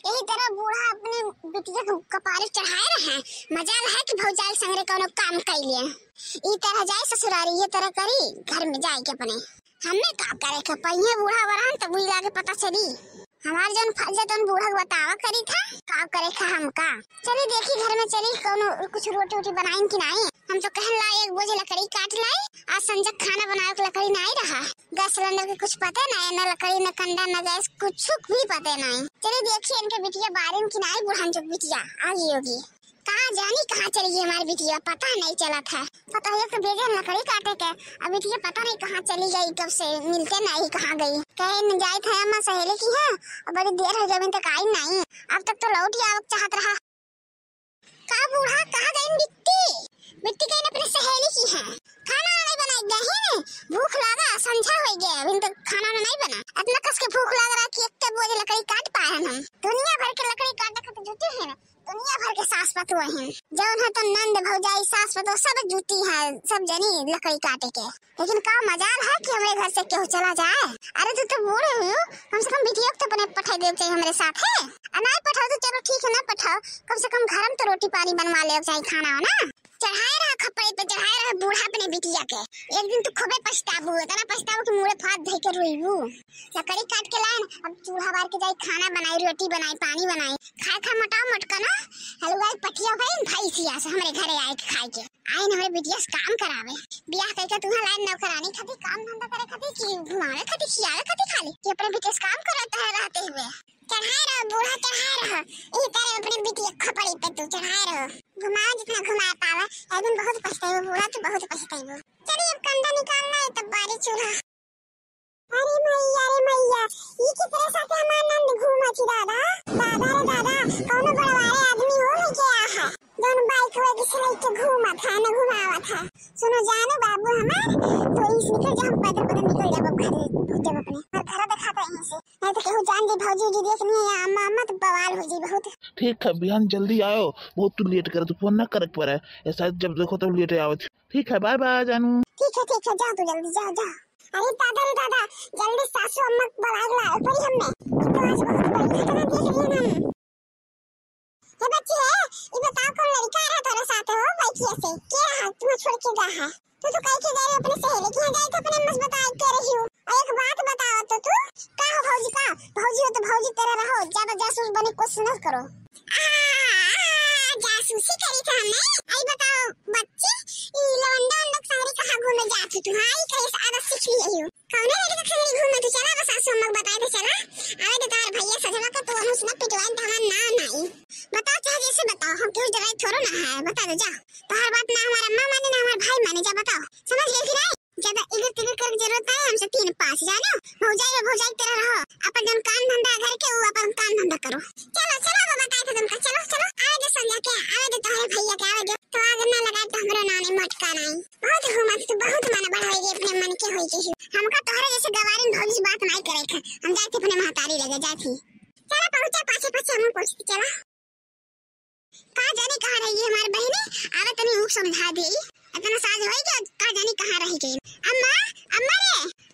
यही तरह बूढ़ा अपने बिटिया को कपारे चढ़ाए रहे। मजाल है कि भौजाल संगरे कोनो काम कैलिए। ई तरह जाए ससुरारी ये तरह करी घर में जाए के अपने हमने का करे के पहिए बूढ़ा बरहन तब बुई लागे पता चली हमार जन फर्ज तन बूढ़ा बतावा करी था का करे का हम का। चली देखी घर में चली कोनो कुछ रोटी वोटी बनाइन कि नहीं। हम तो कहन ला एक बोझ लकड़ी काट लाई। आज संजय खाना बनाए के लकड़ी नहीं रहा। गैस सिलेंडर के कुछ पता नहीं न लकड़ी न कंडा न गैस कुछ भी पता नहीं। चलिए देखिए इनके बिटिया बारिन की नहीं बुढ़ान जो बिटिया आ गई होगी। कहाँ जानी कहाँ चली गई हमारी बिटिया पता नहीं चला था। पता है तो भेजे लकड़ी काटे के अब बिटिया पता नहीं कहाँ चली गई कब से मिलते नहीं कहाँ गई। कहे न जाए थे अम्मा सहेली की है और बड़ी देर हो जमीन तक आई नहीं। अब तक तो लौट आवक चाहत रहा। का बूढ़ा कहाँ गई बिट्टी कहीं अपने सहेली की है। खाना नहीं बनाई गए भूख लगा संझा हो गया अभी तक खाना नहीं बना। अपना कस के भूख लग रहा कि एक बोझ लकड़ी काट पाए हम। दुनिया भर के लकड़ी काटे के जुटी है दुनिया भर के सास पतुआ हैं जौन है तो नंद भौजाई सास पतुआ सब जुटी है सब जनी लकड़ी काटे के। लेकिन का मजाल है कि हमारे घर से क्यों चला जाए। अरे तो बूढ़े हुई कम से कम बिटिया तो अपने पठा दे चाहिए हमारे साथ है। नहीं पठाओ तो चलो ठीक है ना पठाओ कम से कम घर में तो रोटी पानी बनवा ले चाहिए खाना हो ना। चढ़ाए रहा खपड़े पे चढ़ाए रहा बूढ़ा अपने बिटिया के। एक दिन तो खूबे पछताबू इतना पछताबू कि मुड़े फात धइ के रोईबू। लकड़ी काट के लाइन अब चूल्हा बार के जाई खाना बनाई रोटी बनाई पानी बनाई खाए खा मोटाओ मोटका ना हलवा पटिया भाई सिया से हमारे घरे आए खाए के आए हमारे बिटिया से काम करावे बियाह करके तुम्हारा लाइन नौकरानी खाती काम धंधा करे खाती कि घुमावे खाती खियावे खाती खाली कि अपने बिटिया से काम कराता है रहते हुए। चढ़ाए रहो बूढ़ा चढ़ाए रहो यही तरह अपने बिटिया खपड़ी पे तू चढ़ाए रहो घुमाओ जितना घुमा पावे। एकदम बहुत पछताई बूढ़ा तो बहुत पछताई। चलिए अब कंधा निकालना है तब बारी चूल्हा। अरे मैया ये की तरह साथे हमार नंद घूमची दादा दादा रे दादा कौनो बड़वारे आदमी हो है क्या है दोनों बाइक हुए किसी लेके घूमा था न घुमावा था। सुनो जानो बाबू हमार तो इस निकल जा हम पैदल निकल जाब घर जब अपने और घर दिखाता यहीं से नहीं तो केहू जान दे भौजी जी देख नहीं है अम्मा अम्मा तो बवाल हो जी बहुत। ठीक है बिहान जल्दी आयो बहुत तू लेट कर तू फोन ना करे पर है ऐसा जब देखो तब लेट आवत। ठीक है बाय बाय जानू। ठीक है जाओ तू जल्दी जाओ। अरे दादा जल्दी सासू अम्मा बुला ला ऊपर हमने तो आज बहुत बड़ी घटना देख रही है हम। ये बच्ची है ये बताओ कौन लड़का आ रहा तेरे साथ हो बैठिए से क्या है तुम छोड़ के जा है तो कह के गए अपने सहेली के गए तो अपने मस बता के रही हो। और एक बात बताओ तो तू का हो भौजी हो तो भौजी तेरे रहो ज्यादा जासूस बने कोशिश न करो। जासूसी करी था हमने। आई बताओ बच्ची ये लवंडा अंडक संगरी कहां घूमे जाती तू हां ये कैसे आदत सीख ली है कौन है लड़का संगरी घूमे तू चला बस सासू अम्मा बताए दे चला आवे तो तार भैया सजवा का तो हम सुना पिटवाइन था ना नहीं बताओ चाहे जैसे बताओ हम क्यों डराए थोड़ा ना है बता दो जा तो हर बात ना हमारा अम्मा माने ना हमारा भाई माने जा बताओ समझ गए कि नहीं। ज्यादा इधर तिधर करने जरूरत है हमसे तीन पास जानो भौजाई तेरा रहो अपन जन काम धंधा घर के वो अपन काम धंधा करो। चलो मैं बताए थे तुमका चलो आवे दे संजा के आवे दे तोहरे भैया के आवे दे तो आगे ना लगाए तो हमरो नाने मटका नहीं बहुत घुमा तो बहुत मन बढ़ाएगी अपने मन के होई के हमका तोहरे जैसे गवारिन भौजी बात नहीं करे थे हम जाते अपने महतारी लगे जाती। चलो पहुंचा पाछे हम पहुंचते चला कहां जाने कहां रही है हमारी बहनी आवे तनी ऊप समझा दे इतना साज होई क्या कहां जाने कहां रही गई अम्मा रे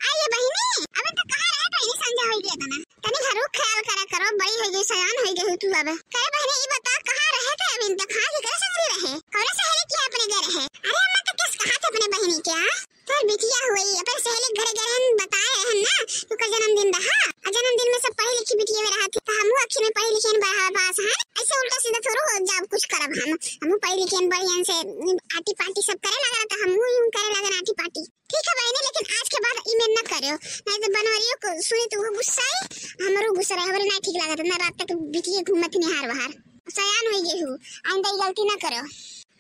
आइए बहनी अबे तो कहां रहे बहनी संजा होई गई तनी घरो ख्याल करो बड़ी हो गई सयान हो गई तू अब कहे बहनी ये बता कहां रहे थे अभी तक कहां के करे संगरी रहे कौन सहेली की अपने घर है। अरे अम्मा तो किस कहा थे अपने बहनी क्या फिर बिटिया हुई अपने सहेली घरे हम बताए हैं ना तू का जन्मदिन रहा जन्मदिन में सब पढ़ी लिखी बिटिया में रहा थी तो हम अच्छी में पढ़ी लिखी बढ़ावा पास है ऐसे उल्टा सीधा थोड़ा हो जब कुछ करब हम पढ़ी लिखी बढ़िया से आटी पार्टी सब करे लगा तो हम यूं करे लगा आटी पार्टी। ठीक है बहनी लेकिन आज के बाद ईमेल न करियो नहीं तो बनवरियो को सुनी तो वो गुस्सा है हमरो गुस्सा रहे हमरे नहीं ठीक लगा ना रात तक बिटिया घूमत नहीं हार बाहर सयान हो गई हूं आइंदा गलती न करो।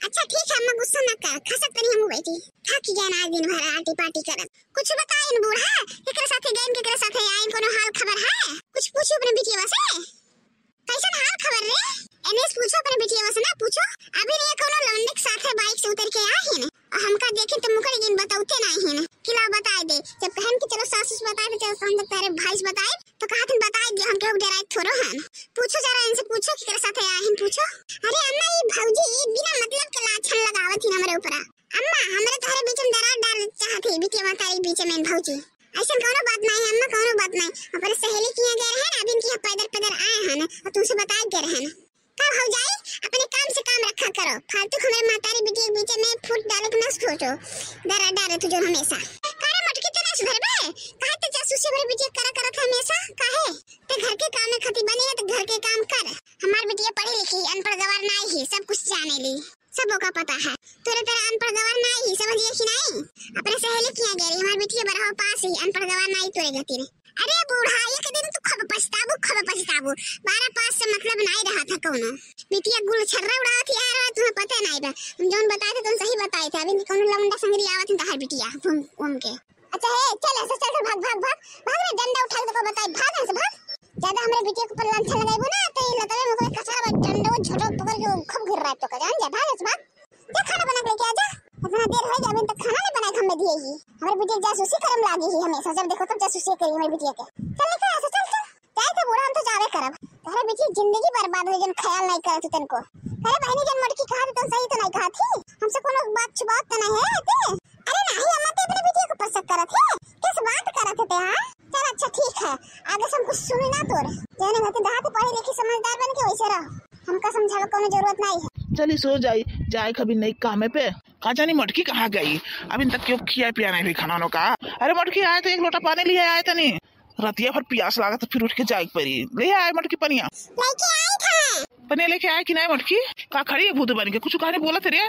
अच्छा ठीक है अम्मा गुस्सा न कर खा सकते नहीं हम बैठी थक गया ना दिन भर आटी पार्टी करत कुछ बताए न बूढ़ा केकरा साथे गए केकरा साथे आए कोनो हाल खबर है कुछ पूछो अपने बिटिया से कैसन हाल खबर रे एनेस पूछो अपने बिटिया से ना पूछो अभी नहीं कोनो लौंडे के साथे बाइक से उतर के आए हैं और हमका देखे तो मुखर दिन बताउते नहीं हैं किला बताए दे जब कहन कि चलो सासू बताए तो चलो हम तेरे भाई बताए तो कहा तुम बताए दे हम केहू डराए थोड़ो हैं पूछो जरा इनसे पूछो कि तेरे साथे आए हैं पूछो। अरे अम्मा ये भौजी बिना मतलब के लाछन लगावत थी हमारे ऊपर अम्मा हमरे तोहरे बीच में दरार डाल चाहत है बिटिया तारी बीच में भौजी ऐसा कोनो बात नहीं अम्मा कोनो बात नहीं अपने सहेली की गए हैं अभी इनकी पैदल आए रहन और तुमसे बता के रहन। का हो जाए अपने काम से काम रखा करो, फालतू हमारे मातारी बेटी के बीच में फूट डाले के ना सोचो, डरा डरे तुझे हमेशा। कारे मटकी तो ना भरबे, काहे ते जासूसी भर बेटी करा हमेशा, काहे ते घर के काम में खती बनी है तो घर के काम कर। हमार बेटी पढ़ी लिखी अनपढ़ गवार ना ही, सब कुछ जाने ली, सबों का पता है। तेरे तेरा अनपढ़ गवार ना ही, समझिए कि नहीं? अपने सहेली किया गया हमार बेटी बराबर पास ही अनपढ़ गवार ना ही तोरे गति रे। अरे बूढ़ा ये के दिन तू खब पछताबू 12 पास से मतलब नहीं रहा था कोनो। बिटिया गुल छर्रा उड़ावत थी यार, तुम्हें पता नहीं बा। हम जोन बताए थे तुम सही बताए थे, अभी कोनो लौंडा संगरी आवत है तार बिटिया घूम के। अच्छा है चल ऐसे चल भाग रे, डंडा उठा के बताए, भाग ऐसे भाग। ज्यादा हमरे बिटिया को पर लांछन लगाइबो ना तो ये लतवे में कोई कचरा डंडा झोटो पकड़ के खूब गिर रहा है तो का जान जा, भाग ऐसे भाग। जा खाना बना के लेके आ जा, इतना देर हो गया अभी तक खाना नहीं बनाया हमें दिएगी। हमारी बिटिया जासूसी करम लागी ही हमेशा, जब देखो तब जासूसी करी हमारी बिटिया के। चल निकल ऐसे चल जाए तो बूढ़ा हम तो जावे करब। अरे बेटी जिंदगी बर्बाद हो जन ख्याल नहीं करत तनको। अरे बहनी जन मटकी कहा तो सही तो नहीं कहा थी, हमसे कोनो बात छुपात तो नहीं है ते। अरे नहीं अम्मा ते अपने बेटी को पसंद करत है, किस बात करत थे हां? चल अच्छा ठीक है, आगे से हम कुछ सुनी ना तोर। जाने घते दात पढ़ी लिखी समझदार बन के वैसे रह, हमका समझावे कोनो जरूरत नहीं है। चली सो जाए कभी नहीं काम पे। कहाँ जानी मटकी कहाँ गई, अभी तक क्यों खिया पिया नहीं भी खाना का। अरे मटकी आए तो एक लोटा पानी लिए आए तो नहीं, रतिया भर प्यास लगा तो फिर उठ के जाए पड़ी, ले आए मटकी पनिया लेके आई था। पनिया लेके आए कि नहीं मटकी? का खड़ी है भूत बन के, कुछ कहानी बोला तेरे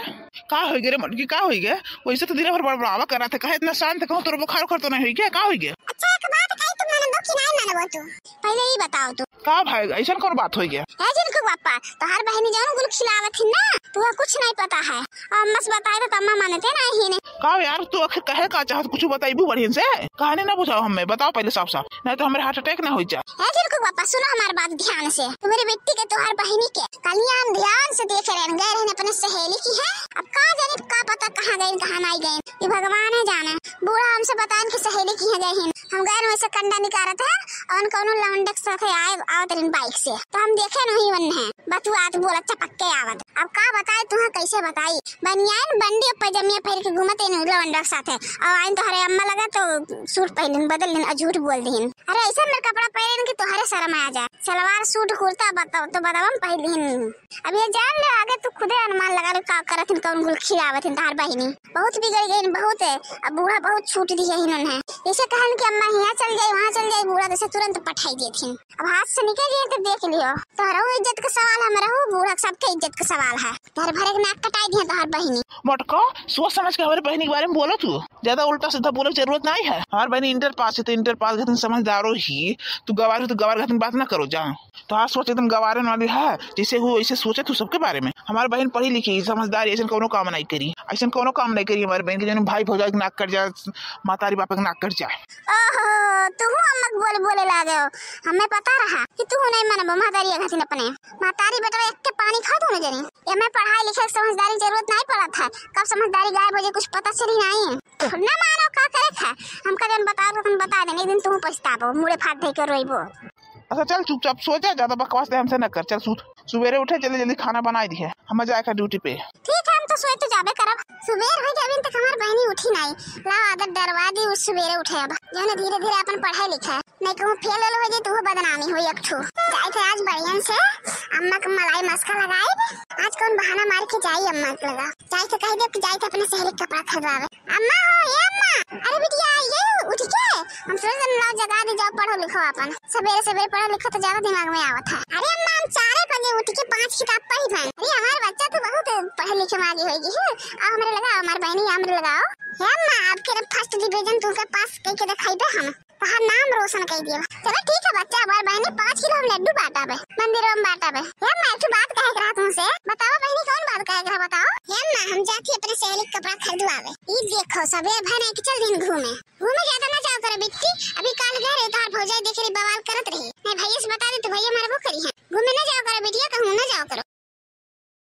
का हो गया रे मटकी, का हो गया? वैसे तो दिन भर बड़बड़ावा कर रहा था, कहे इतना शांत कहूँ तो बुखार तो नहीं हो गया, का हो गया? अच्छा एक बात कही तुम मानबो कि नहीं मानबो तू, पहले ही बताओ तू। का भाई ऐसा कौन बात हो गया? है जिनको पापा तो हर बहनी जानो गुल खिलावत थी ना, तुआ कुछ नहीं पता है और मस बताए तो अम्मा मानते नहीं ने। का यार तू आखिर कहे का चाहत, कुछ बताइबू बढ़िया से, कहानी ना बुझाओ हमें, बताओ पहले साफ नहीं तो हमारे हार्ट अटैक ना हो जाए। है जिनको पापा सुनो हमारी बात ध्यान से, तुम्हारी बेटी के तुम्हारी बहनी के कलियां ध्यान से देख रहे गए रहने अपने सहेली की है। अब का जाने का पता कहाँ गए कहाँ नहीं गए, ये भगवान है जाने। बूढ़ा हमसे बताए कि सहेली की है गए, हम गए वैसे कंडा निकालत है और कौनो लौंडक साथे आए आवत रही बाइक से, तो हम देखे नहीं वन है बतुआत बोला चपक के आवत। अब का बताए तुम्हें कैसे बताई, बनियान बंडी और पैजामिया पहन के घूमते इन लौंडक साथे और आइन तो हरे अम्मा लगा तो सूट पहन बदल दिन झूठ बोल दिन। अरे ऐसा मेरा कपड़ा पहन के तुम्हारे शर्म आ जाए, सलवार सूट कुर्ता बताओ तो बदाम पहन दिन। अब ये जान ले आगे तू खुदे अनुमान लगा ले का करत इन कौन गुल खिलावत इन तार बहिनी बहुत बिगड़ गई बहुत है। अब बूढ़ा बहुत छूट दी है इन्होंने, जैसे कहन कि अम्मा यहाँ चल जाए वहाँ चल जाए, बूढ़ा जैसे तुरंत पठाई देती। अब हाथ से निकल गए तो देख लियो, तो हरो इज्जत का सवाल है, मेरा बूढ़ा सबके इज्जत का सवाल है। घर भरे नाक कटाई दिया तो हर बहिनी मटका सोच समझ के हमारे बहनी के बारे में बोलो, तू ज्यादा उल्टा सीधा बोलने की जरूरत नहीं है। हमारी बहनी इंटर पास है तो इंटर पास घतन समझदारो ही, तू गवार हो तो गवार घतन बात ना करो जा, तो आज सोच एकदम गवारन वाली है, जैसे वो ऐसे सोचे तू सबके बारे में। हमारी बहन पढ़ी लिखी समझदार, ऐसा कोनो काम नहीं करी, ऐसा कोनो काम नहीं करी हमारी बहन के, जन भाई भौजाई नाक कट जाए, मातारी बापा के नाक कट जाए। ओहो तू अम्मा बोले लागे हो, हमें पता रहा कि तू नहीं मानबो मातारी घथिन अपने मातारी बेटा एक के पानी खा दो न जनी। ये मैं पढ़ाई लिखाई समझदारी जरूरत नहीं पड़ा था, कब समझदारी गायब हो जाए कुछ पता चली नहीं। ना मानो का करे था, हमका जन बता दो तुम बता देने, एक दिन तुम पछताबो मुड़े फाट दे के रोइबो। अच्छा चल चुपचाप सो जा, ज्यादा बकवास हमसे न कर, चल सुबेरे उठे जल्दी जल्दी खाना बनाई दी है, हम जाएगा ड्यूटी पे। ठीक है हम तो सोए तो जाबे करब, सुबेर हो गए अभी तक हमार बहनी उठी नहीं, ला आदत डरवा दी उस सुबेरे उठे। अब जो धीरे धीरे अपन पढ़ाई लिखा नहीं कहूँ फेल हो जाए तो बदनामी हो एकठो। जाए थे आज बढ़िया से अम्मा को मलाई मस्का लगाए, आज कौन बहाना मार के जाई अम्मा के लगा, जाए थे कह दे कि जाए थे अपने सहेली कपड़ा खरीदवावे। अम्मा हो ये अम्मा, अरे बिटिया ये उठ के हम सोच लाओ जगा दे, जाओ पढ़ो लिखो अपन, सवेरे पढ़ो लिखो तो ज्यादा दिमाग में आवत है। अरे अम्मा हम 4 बजे उठ के 5 किताब पढ़ी भाई, अरे हमारे बच्चा तो बहुत पढ़े लिखे में आगे होगी है। आओ हमारे लगाओ, हमारी बहनी हमरे लगाओ है अम्मा, आपके फर्स्ट डिवीजन तुमके पास कह के दिखाई दे, हम कहा नाम रोशन कर दिया। चलो ठीक है बच्चा, हमारी बहनी 5 किलो हम लड्डू बांटा बे मंदिरों में बांटा बे। है मैं एक बात कह रहा तुमसे, बताओ बहनी कौन बात कह रहा बताओ। है मैं हम जाती अपने सहेली कपड़ा खरीदवावे, ये देखो सवेरे भर एक चल दिन घूमे ज्यादा ना जाओ करे बिट्टी, अभी काल गए रे तार भौजाई देख रही बवाल करत रही, नहीं भैया से बता दे तो भैया मारबो करी है, घूमे ना जाओ करे बिटिया, कहूं ना जाओ करो।